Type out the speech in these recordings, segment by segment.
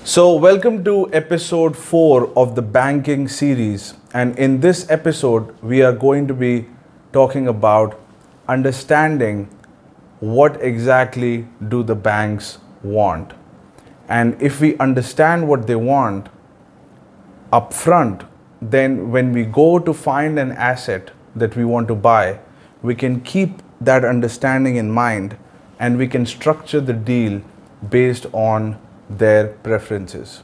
So, welcome to episode 4 of the banking series. And in this episode, we are going to be talking about understanding what exactly do the banks want. And if we understand what they want upfront, then when we go to find an asset that we want to buy, we can keep that understanding in mind and we can structure the deal based on their preferences.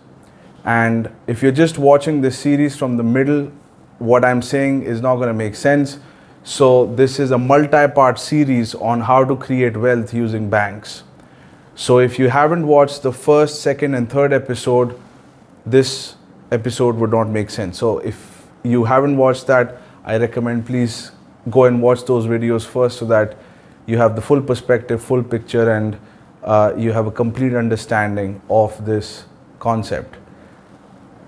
And if you're just watching this series from the middle, what I'm saying is not going to make sense. So this is a multi-part series on how to create wealth using banks. So if you haven't watched the first, second and third episode, this episode would not make sense. So if you haven't watched that, I recommend please go and watch those videos first so that you have the full perspective, full picture, and you have a complete understanding of this concept.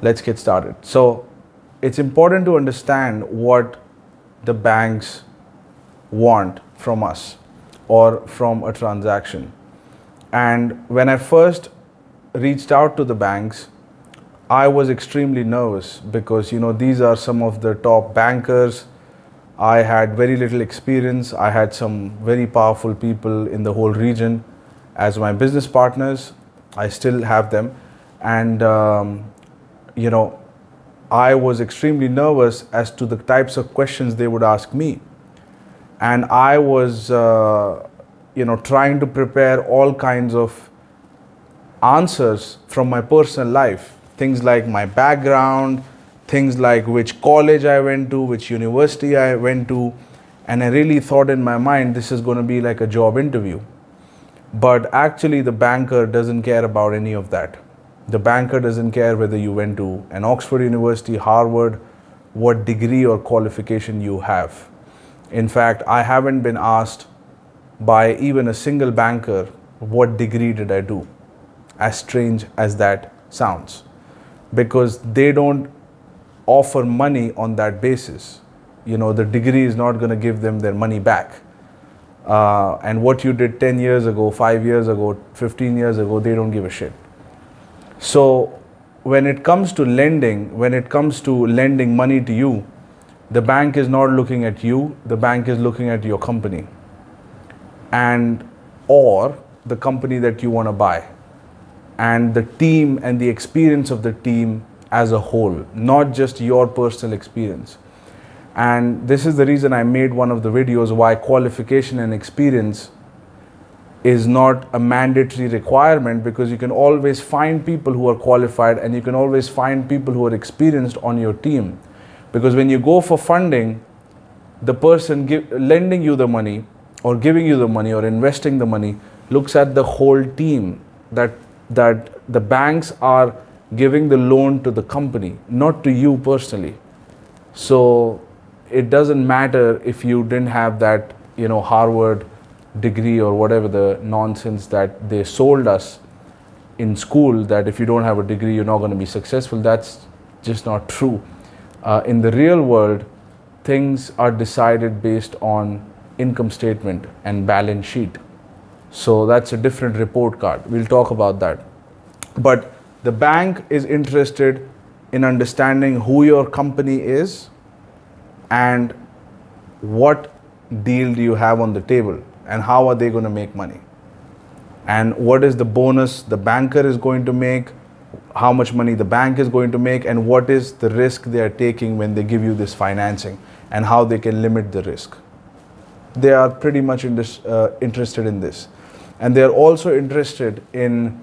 Let's get started. So it's important to understand what the banks want from us or from a transaction. And when I first reached out to the banks, I was extremely nervous because these are some of the top bankers. I had very little experience. I had some very powerful people in the whole region as my business partners. I still have them, and I was extremely nervous as to the types of questions they would ask me, and I was trying to prepare all kinds of answers from my personal life, things like my background, things like which college I went to, which university I went to, and I really thought in my mind this is going to be like a job interview. But actually the banker doesn't care about any of that. The banker doesn't care whether you went to an Oxford University, Harvard, what degree or qualification you have. In fact, I haven't been asked by even a single banker, what degree did I do? As strange as that sounds. Because they don't offer money on that basis. The degree is not going to give them their money back. And what you did 10 years ago, 5 years ago, 15 years ago, they don't give a shit. So when it comes to lending, money to you, the bank is not looking at you, the bank is looking at your company and or the company that you want to buy and the team and the experience of the team as a whole, not just your personal experience. And this is the reason I made one of the videos why qualification and experience is not a mandatory requirement, because you can always find people who are qualified and you can always find people who are experienced on your team. Because when you go for funding, the person lending you the money or giving you the money or investing the money looks at the whole team, that the banks are giving the loan to the company, not to you personally. So it doesn't matter if you didn't have that, Harvard degree or whatever the nonsense that they sold us in school, that if you don't have a degree, you're not going to be successful. That's just not true. In the real world, things are decided based on income statement and balance sheet. So that's a different report card. We'll talk about that. But the bank is interested in understanding who your company is and what deal do you have on the table and how are they going to make money and what is the bonus the banker is going to make, how much money the bank is going to make, and what is the risk they are taking when they give you this financing and how they can limit the risk. They are pretty much interested in this, and they are also interested in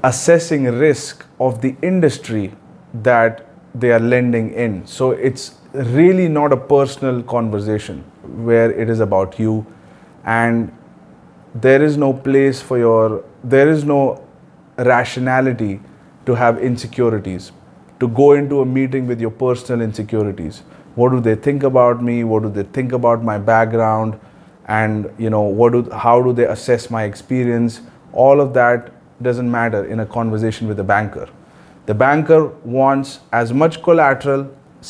assessing risk of the industry that they are lending in. So it's really not a personal conversation where it is about you, and there is no place for there is no rationality to have insecurities, to go into a meeting with your personal insecurities. What do they think about me? What do they think about my background? And how do they assess my experience? All of that doesn't matter in a conversation with a banker. The banker wants as much collateral /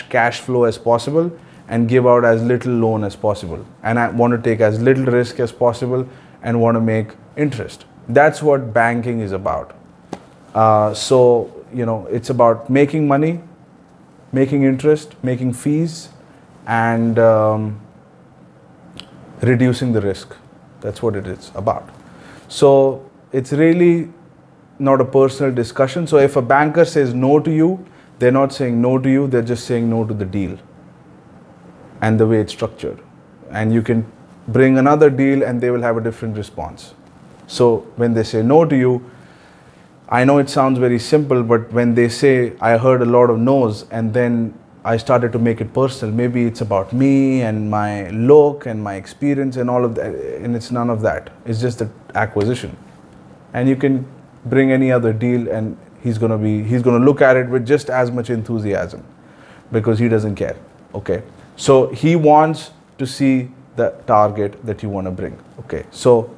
cash flow as possible and give out as little loan as possible. And I want to take as little risk as possible and want to make interest. That's what banking is about. So, it's about making money, making interest, making fees, and reducing the risk. That's what it is about. So it's really not a personal discussion. So if a banker says no to you, they're not saying no to you, they're just saying no to the deal and the way it's structured. And you can bring another deal and they will have a different response. So when they say no to you, I know it sounds very simple, but when they say, I heard a lot of no's, and then I started to make it personal, maybe it's about me and my look and my experience and all of that, and it's none of that. It's just the acquisition. And you can bring any other deal and he's gonna look at it with just as much enthusiasm because he doesn't care. Okay. So he wants to see the target that you want to bring. Okay. So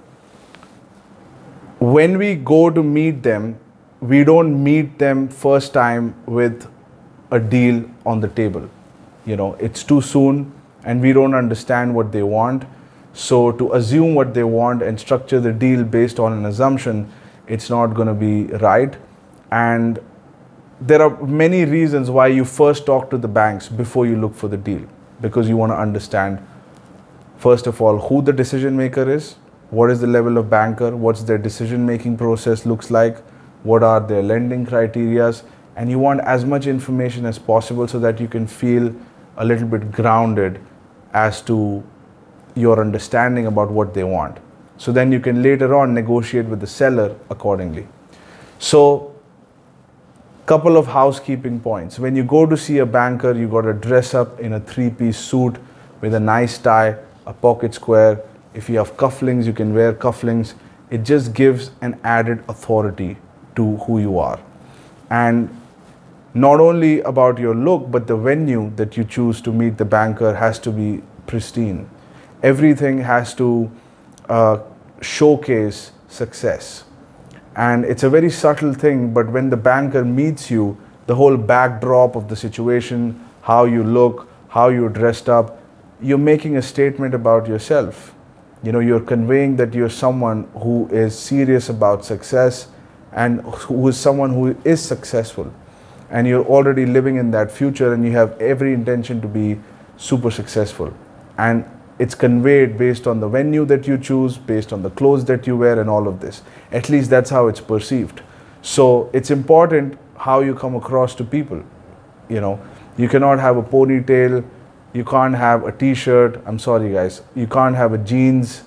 when we go to meet them, we don't meet them first time with a deal on the table. It's too soon and we don't understand what they want. So to assume what they want and structure the deal based on an assumption, it's not going to be right. And there are many reasons why you first talk to the banks before you look for the deal, because you want to understand, first of all, who the decision maker is, what is the level of banker, what's their decision making process looks like, what are their lending criterias, and you want as much information as possible so that you can feel a little bit grounded as to your understanding about what they want. So then you can later on negotiate with the seller accordingly. So couple of housekeeping points. When you go to see a banker, you got to dress up in a 3-piece suit with a nice tie, a pocket square. If you have cufflinks, you can wear cufflinks. It just gives an added authority to who you are. And not only about your look, but the venue that you choose to meet the banker has to be pristine. Everything has to showcase success. And it's a very subtle thing, but when the banker meets you, the whole backdrop of the situation, how you look, how you're dressed up, you're making a statement about yourself. You're conveying that you're someone who is serious about success and who is someone who is successful. And you're already living in that future and you have every intention to be super successful. And it's conveyed based on the venue that you choose, based on the clothes that you wear and all of this. At least that's how it's perceived. So it's important how you come across to people. You cannot have a ponytail, you can't have a t-shirt, I'm sorry guys, you can't have a jeans.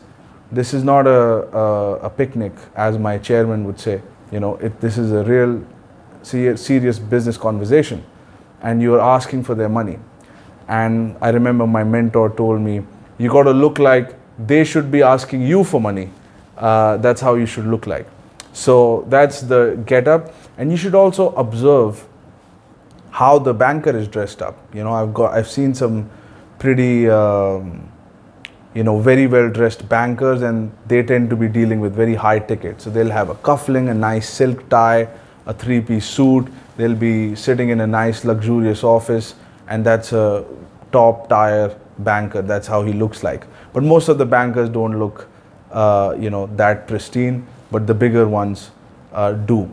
This is not a picnic, as my chairman would say. This is a real serious business conversation and you're asking for their money. And I remember my mentor told me, you got to look like they should be asking you for money. That's how you should look like. So that's the get up. And you should also observe how the banker is dressed up. I've seen some pretty, very well dressed bankers, and they tend to be dealing with very high ticket. So they'll have a cufflink, a nice silk tie, a 3-piece suit. They'll be sitting in a nice luxurious office, and that's a top tier banker. That's how he looks like. But most of the bankers don't look that pristine, but the bigger ones do.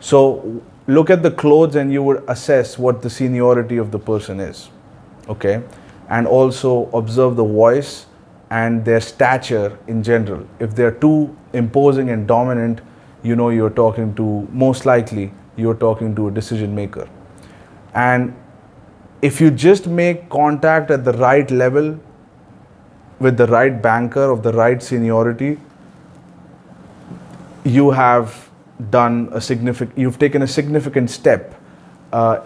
So look at the clothes and you would assess what the seniority of the person is. Okay. And also observe the voice and their stature in general. If they're too imposing and dominant, you're talking to, most likely you're talking to a decision maker. And if you just make contact at the right level with the right banker of the right seniority, you have you've taken a significant step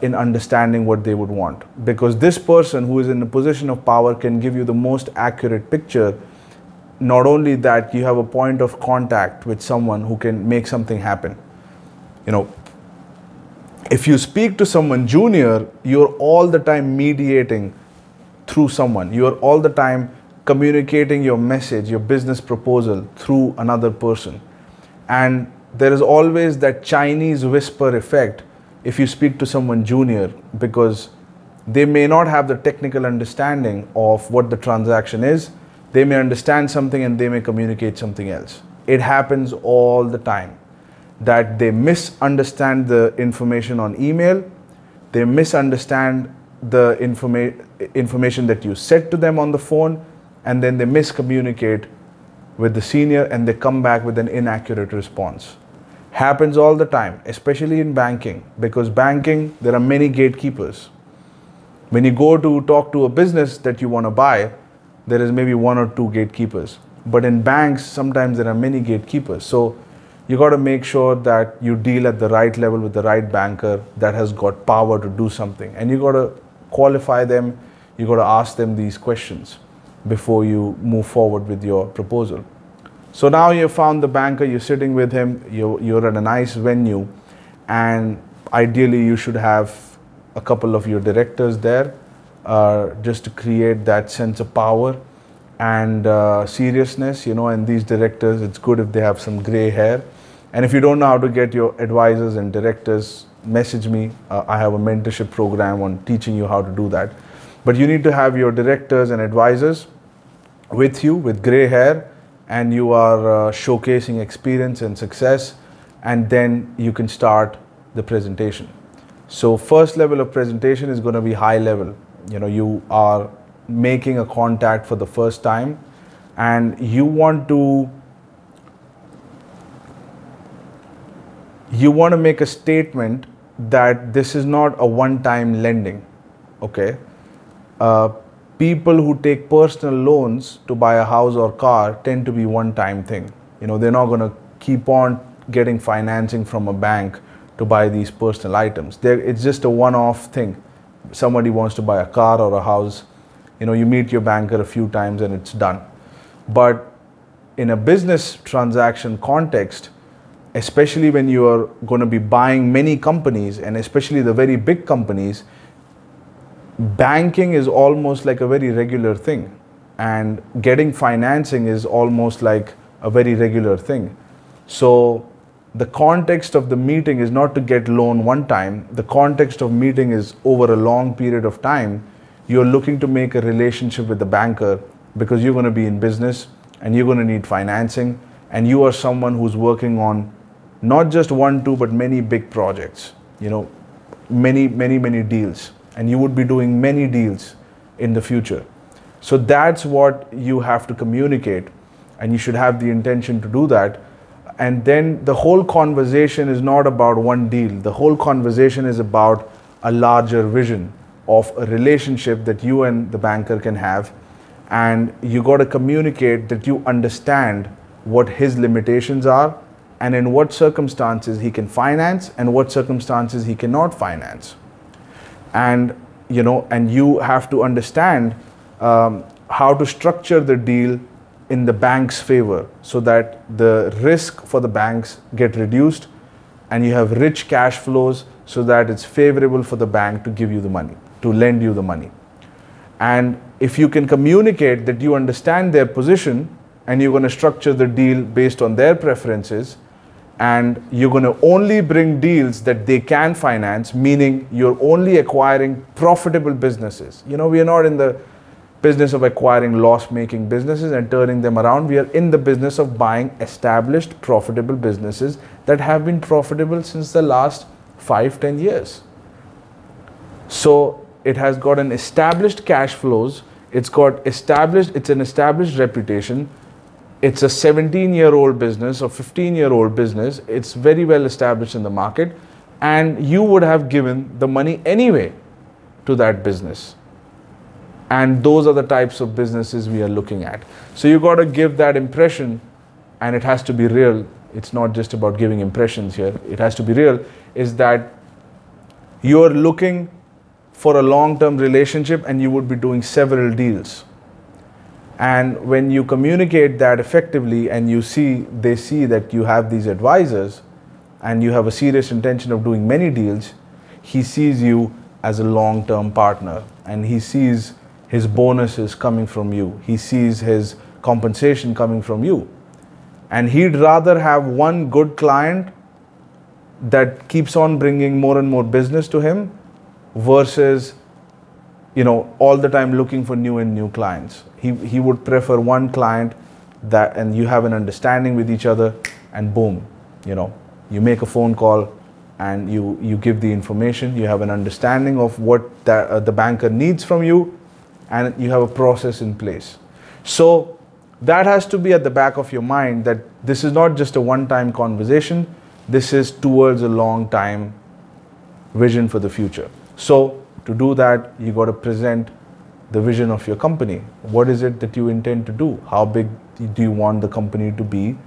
in understanding what they would want. Because this person who is in a position of power can give you the most accurate picture. Not only that, you have a point of contact with someone who can make something happen. If you speak to someone junior, you're all the time mediating through someone. You're all the time communicating your message, your business proposal through another person. And there is always that Chinese whisper effect if you speak to someone junior, because they may not have the technical understanding of what the transaction is. They may understand something and they may communicate something else. It happens all the time that they misunderstand the information on email, they misunderstand the information that you said to them on the phone, and then they miscommunicate with the senior and they come back with an inaccurate response. Happens all the time, especially in banking, because banking, there are many gatekeepers. When you go to talk to a business that you want to buy, there is maybe one or two gatekeepers. But in banks, sometimes there are many gatekeepers. So you got to make sure that you deal at the right level with the right banker that has got power to do something. And you got to qualify them, you got to ask them these questions before you move forward with your proposal. So now you've found the banker, you're sitting with him, you're at a nice venue, and ideally you should have a couple of your directors there just to create that sense of power and seriousness, and these directors, it's good if they have some gray hair. And if you don't know how to get your advisors and directors, message me. I have a mentorship program on teaching you how to do that. But you need to have your directors and advisors with you with gray hair, and you are showcasing experience and success, and then you can start the presentation. So first level of presentation is going to be high level. You are making a contact for the first time, and you want to make a statement that this is not a one-time lending. Okay, people who take personal loans to buy a house or car tend to be one-time thing. They're not going to keep on getting financing from a bank to buy these personal items. It's just a one-off thing. Somebody wants to buy a car or a house, you meet your banker a few times and it's done. But in a business transaction context, especially when you are going to be buying many companies, and especially the very big companies, banking is almost like a very regular thing, and getting financing is almost like a very regular thing. So the context of the meeting is not to get loan one time. The context of meeting is over a long period of time. You're looking to make a relationship with the banker because you're going to be in business and you're going to need financing, and you are someone who's working on not just one, two, but many big projects, many deals, and you would be doing many deals in the future. So that's what you have to communicate, and you should have the intention to do that. And then the whole conversation is not about one deal. The whole conversation is about a larger vision of a relationship that you and the banker can have. And you got to communicate that you understand what his limitations are, and in what circumstances he can finance and what circumstances he cannot finance. And you have to understand how to structure the deal in the bank's favor so that the risk for the banks get reduced and you have rich cash flows so that it's favorable for the bank to give you the money, to lend you the money. And if you can communicate that you understand their position and you're going to structure the deal based on their preferences, and you're going to only bring deals that they can finance, meaning you're only acquiring profitable businesses. We are not in the business of acquiring loss-making businesses and turning them around. We are in the business of buying established, profitable businesses that have been profitable since the last 5-10 years. So it has got an established cash flows, it's an established reputation. It's a 17-year-old business or 15-year-old business. It's very well established in the market, and you would have given the money anyway to that business. And those are the types of businesses we are looking at. So you got to give that impression, and it has to be real. It's not just about giving impressions here. It has to be real, is that you're looking for a long-term relationship and you would be doing several deals. And when you communicate that effectively and they see that you have these advisors and you have a serious intention of doing many deals, he sees you as a long-term partner, and he sees his bonuses coming from you. He sees his compensation coming from you. And he'd rather have one good client that keeps on bringing more and more business to him versus all the time looking for new and new clients. He would prefer one client that, and you have an understanding with each other, and boom, you make a phone call and you give the information. You have an understanding of what the banker needs from you, and you have a process in place. So that has to be at the back of your mind, that this is not just a one-time conversation. This is towards a long-time vision for the future. So to do that, you got to present the vision of your company. What is it that you intend to do? How big do you want the company to be?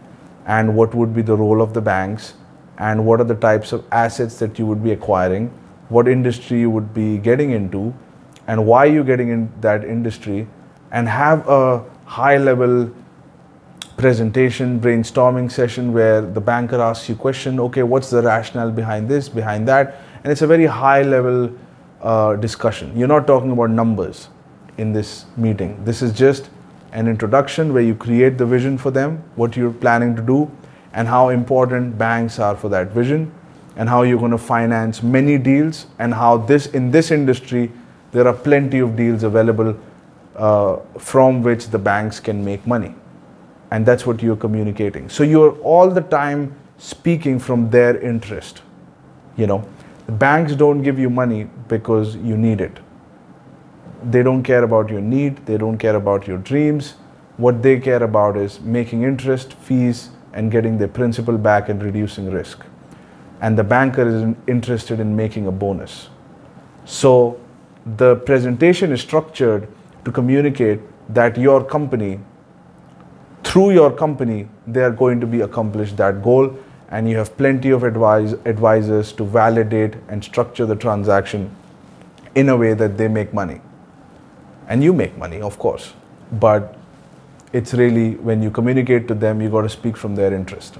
And what would be the role of the banks? And what are the types of assets that you would be acquiring? What industry you would be getting into? And why you're getting in that industry? And have a high-level presentation, brainstorming session where the banker asks you a question. Okay, what's the rationale behind this, behind that? And it's a very high-level discussion. You're not talking about numbers in this meeting. This is just an introduction where you create the vision for them, what you're planning to do, and how important banks are for that vision, and how you're going to finance many deals, and how in this industry there are plenty of deals available from which the banks can make money. And that's what you're communicating. So you're all the time speaking from their interest. The banks don't give you money because you need it. They don't care about your need. They don't care about your dreams. What they care about is making interest, fees, and getting their principal back and reducing risk. And the banker is interested in making a bonus. So the presentation is structured to communicate that your company, through your company, they are going to be accomplished that goal, and you have plenty of advisors to validate and structure the transaction in a way that they make money. And you make money, of course, but it's really, when you communicate to them, you got to speak from their interest.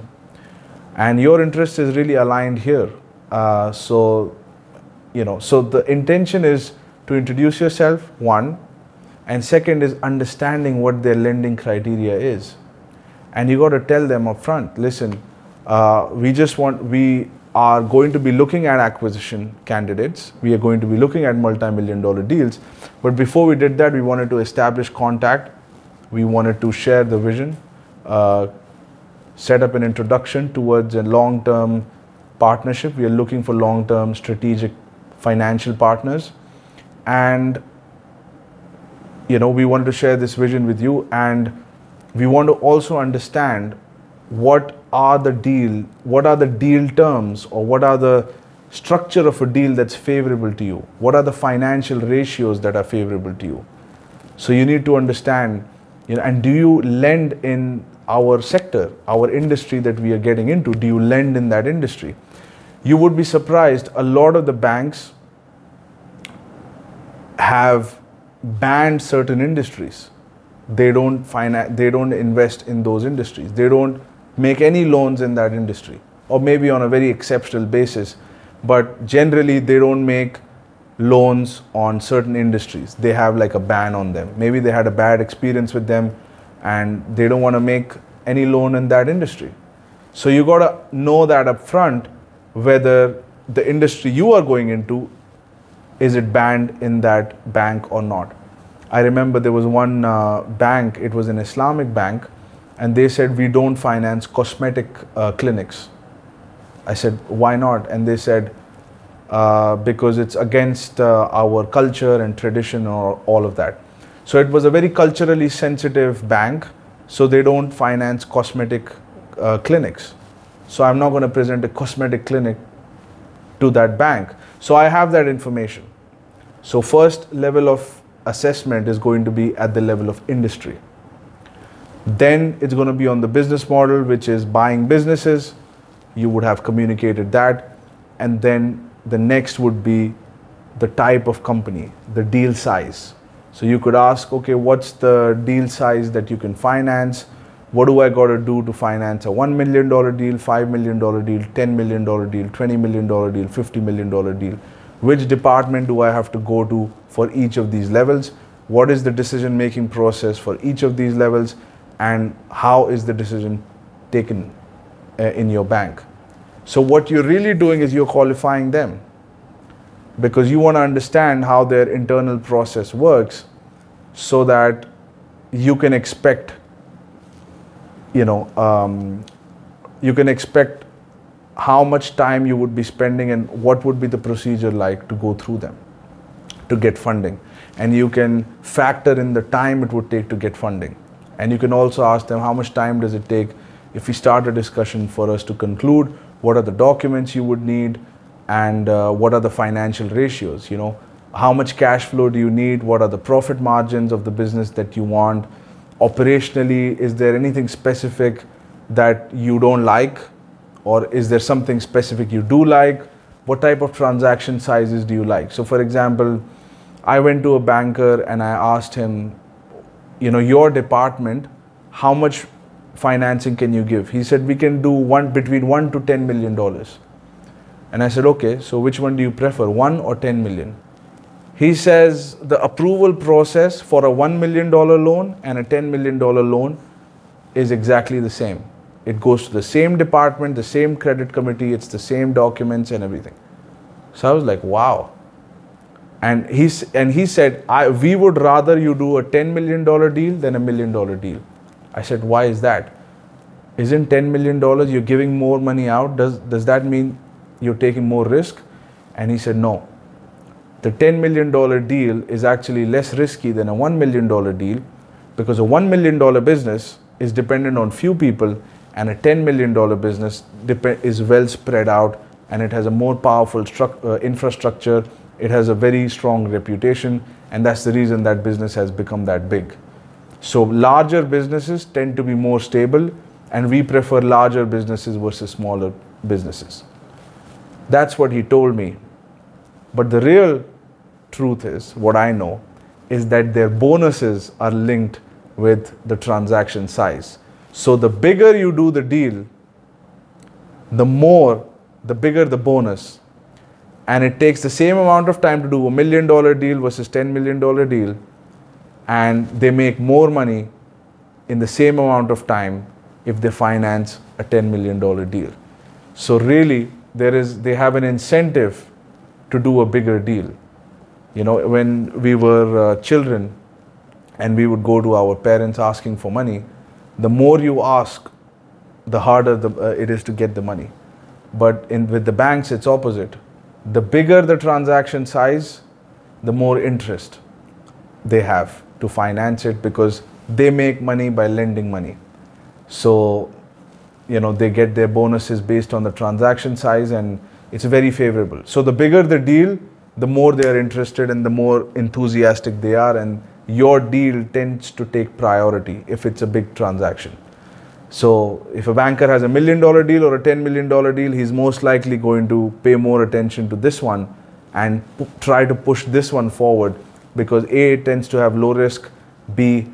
And your interest is really aligned here. So the intention is to introduce yourself, one, and second is understanding what their lending criteria is. And you got to tell them up front, listen, we are going to be looking at acquisition candidates. We are going to be looking at multi-million-dollar deals. But before we did that, we wanted to establish contact. We wanted to share the vision, set up an introduction towards a long-term partnership. We are looking for long-term strategic financial partners. And we wanted to share this vision with you, and we want to also understand what are the deal terms, or what are the structure of a deal that's favorable to you? What are the financial ratios that are favorable to you? So you need to understand, and do you lend in our sector, our industry that we are getting into? Do you lend in that industry? You would be surprised, a lot of the banks have banned certain industries. They don't invest in those industries. They don't make any loans in that industry, or maybe on a very exceptional basis, but generally they don't make loans on certain industries. They have like a ban on them. Maybe they had a bad experience with them and they don't want to make any loan in that industry. So you got to know that up front, whether the industry you are going into, is it banned in that bank or not. I remember there was one bank, it was an Islamic bank, and they said, we don't finance cosmetic clinics. I said, why not? And they said, because it's against our culture and tradition, or all of that. So it was a very culturally sensitive bank, so they don't finance cosmetic clinics. So I'm not going to present a cosmetic clinic to that bank. So I have that information. So first level of assessment is going to be at the level of industry. Then it's going to be on the business model, which is buying businesses. You would have communicated that. And then the next would be the type of company, the deal size. So you could ask, okay, what's the deal size that you can finance? What do I got to do to finance a $1 million deal, $5 million deal, $10 million deal, $20 million deal, $50 million deal? Which department do I have to go to for each of these levels? What is the decision-making process for each of these levels? And how is the decision taken in your bank? So what you're really doing is you're qualifying them, because you want to understand how their internal process works, so that you can expect you know, you can expect how much time you would be spending and what would be the procedure like to go through them to get funding. And you can factor in the time it would take to get funding. And you can also ask them, how much time does it take if we start a discussion for us to conclude? What are the documents you would need, and what are the financial ratios? You know, how much cash flow do you need? What are the profit margins of the business that you want? Operationally, is there anything specific that you don't like, or is there something specific you do like? What type of transaction sizes do you like? So for example, I went to a banker and I asked him, you know, your department, how much financing can you give? He said, we can do between $1 to $10 million. And I said, okay, so which one do you prefer, 1 or 10 million? He says the approval process for a $1 million loan and a $10 million loan is exactly the same. It goes to the same department, the same credit committee, it's the same documents and everything. So I was like, wow. And he said, we would rather you do a $10 million deal than a $1 million deal. I said, why is that? Isn't $10 million, you're giving more money out? Does that mean you're taking more risk? And he said, no. The $10 million deal is actually less risky than a $1 million deal, because a $1 million business is dependent on few people, and a $10 million business is well spread out, and it has a more powerful infrastructure. It has a very strong reputation, and that's the reason that business has become that big. So larger businesses tend to be more stable, and we prefer larger businesses versus smaller businesses. That's what he told me. But the real truth is, what I know, is that their bonuses are linked with the transaction size. So the bigger you do the deal, the bigger the bonus. And it takes the same amount of time to do a $1 million deal versus $10 million deal, and they make more money in the same amount of time if they finance a $10 million deal. So really, they have an incentive to do a bigger deal. You know, when we were children and we would go to our parents asking for money, the more you ask, the harder it is to get the money. But with the banks, it's opposite. The bigger the transaction size, the more interest they have to finance it, because they make money by lending money. So, you know, they get their bonuses based on the transaction size, and it's very favorable. So the bigger the deal, the more they are interested and the more enthusiastic they are, and your deal tends to take priority if it's a big transaction. So if a banker has a $1 million deal or a $10 million deal, he's most likely going to pay more attention to this one and try to push this one forward, because A, it tends to have low risk, B,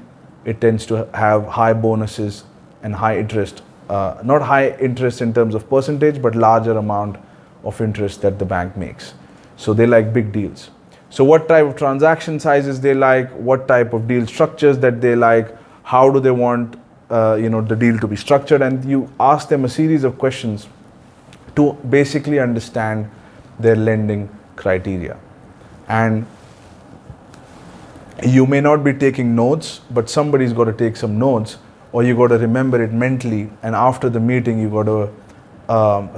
it tends to have high bonuses and high interest. Not high interest in terms of percentage, but larger amount of interest that the bank makes. So they like big deals. So what type of transaction sizes they like, what type of deal structures that they like, how do they want the deal to be structured, and you ask them a series of questions to basically understand their lending criteria. And you may not be taking notes, but somebody's got to take some notes, or you got to remember it mentally, and after the meeting you got to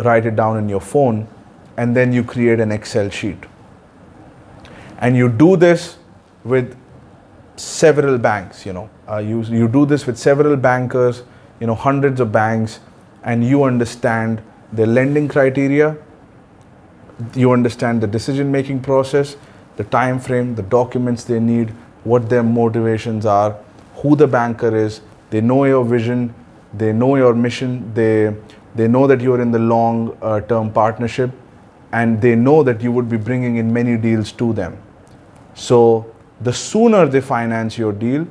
write it down in your phone, and then you create an Excel sheet. And you do this with several banks, you do this with several bankers, hundreds of banks, and you understand their lending criteria, you understand the decision-making process, the time frame, the documents they need, what their motivations are, who the banker is. They know your vision, they know your mission, they know that you're in the long-term partnership, and they know that you would be bringing in many deals to them. So the sooner they finance your deal,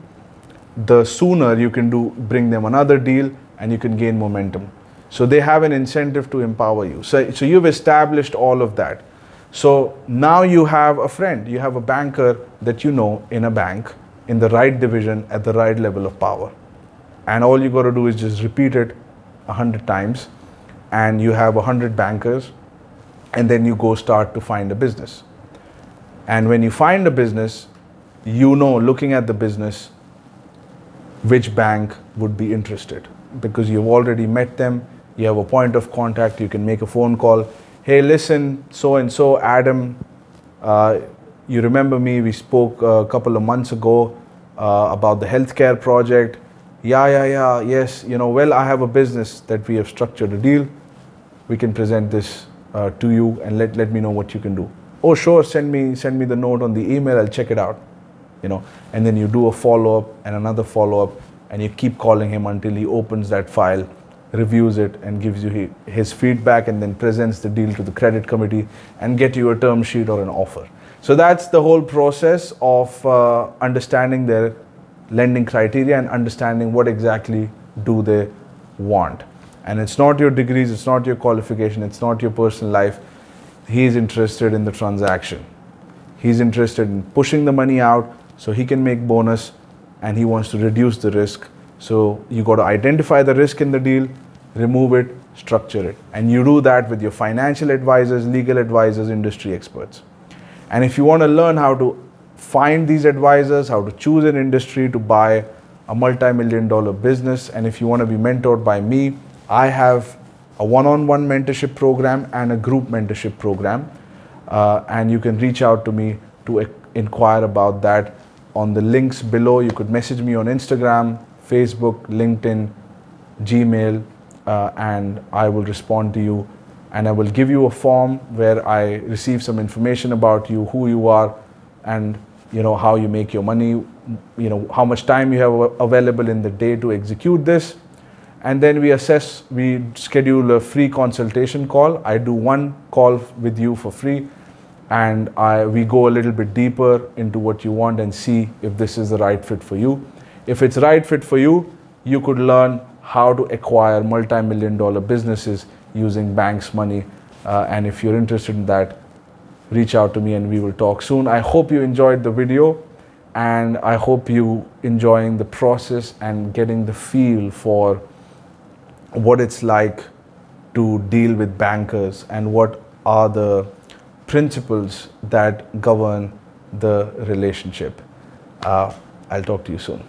the sooner you can bring them another deal, and you can gain momentum. So they have an incentive to empower you. So you've established all of that. So now you have a friend, you have a banker that you know in a bank, in the right division, at the right level of power. And all you got to do is just repeat it 100 times, and you have 100 bankers, and then you go start to find a business. And when you find a business, looking at the business, which bank would be interested. because you've already met them, you have a point of contact, you can make a phone call. Hey, listen, so and so, Adam, you remember me, we spoke a couple of months ago about the healthcare project. Yes, well, I have a business that we have structured a deal. We can present this to you, and let me know what you can do. Oh, sure, send me the note on the email, I'll check it out. And then you do a follow-up and another follow-up, and you keep calling him until he opens that file, reviews it, and gives you his feedback, and then presents the deal to the credit committee and get you a term sheet or an offer. So that's the whole process of understanding their lending criteria and understanding what exactly do they want. And it's not your degrees, it's not your qualification, it's not your personal life. He's interested in the transaction. He's interested in pushing the money out so he can make bonus, and he wants to reduce the risk. So you got to identify the risk in the deal, remove it, structure it. And you do that with your financial advisors, legal advisors, industry experts. And if you want to learn how to find these advisors, how to choose an industry to buy a multi-million-dollar business, and if you want to be mentored by me, I have a one-on-one mentorship program and a group mentorship program. And you can reach out to me to inquire about that on the links below. You could message me on Instagram, Facebook, LinkedIn, Gmail, and I will respond to you. And I will give you a form where I receive some information about you, who you are, and how you make your money, how much time you have available in the day to execute this. And then we schedule a free consultation call. I do one call with you for free, and we go a little bit deeper into what you want and see if this is the right fit for you. If it's right fit for you, you could learn how to acquire multi-million-dollar businesses using banks' money. And if you're interested in that, reach out to me and we will talk soon. I hope you enjoyed the video, and I hope you enjoying the process and getting the feel for what it's like to deal with bankers and what are the principles that govern the relationship. I'll talk to you soon.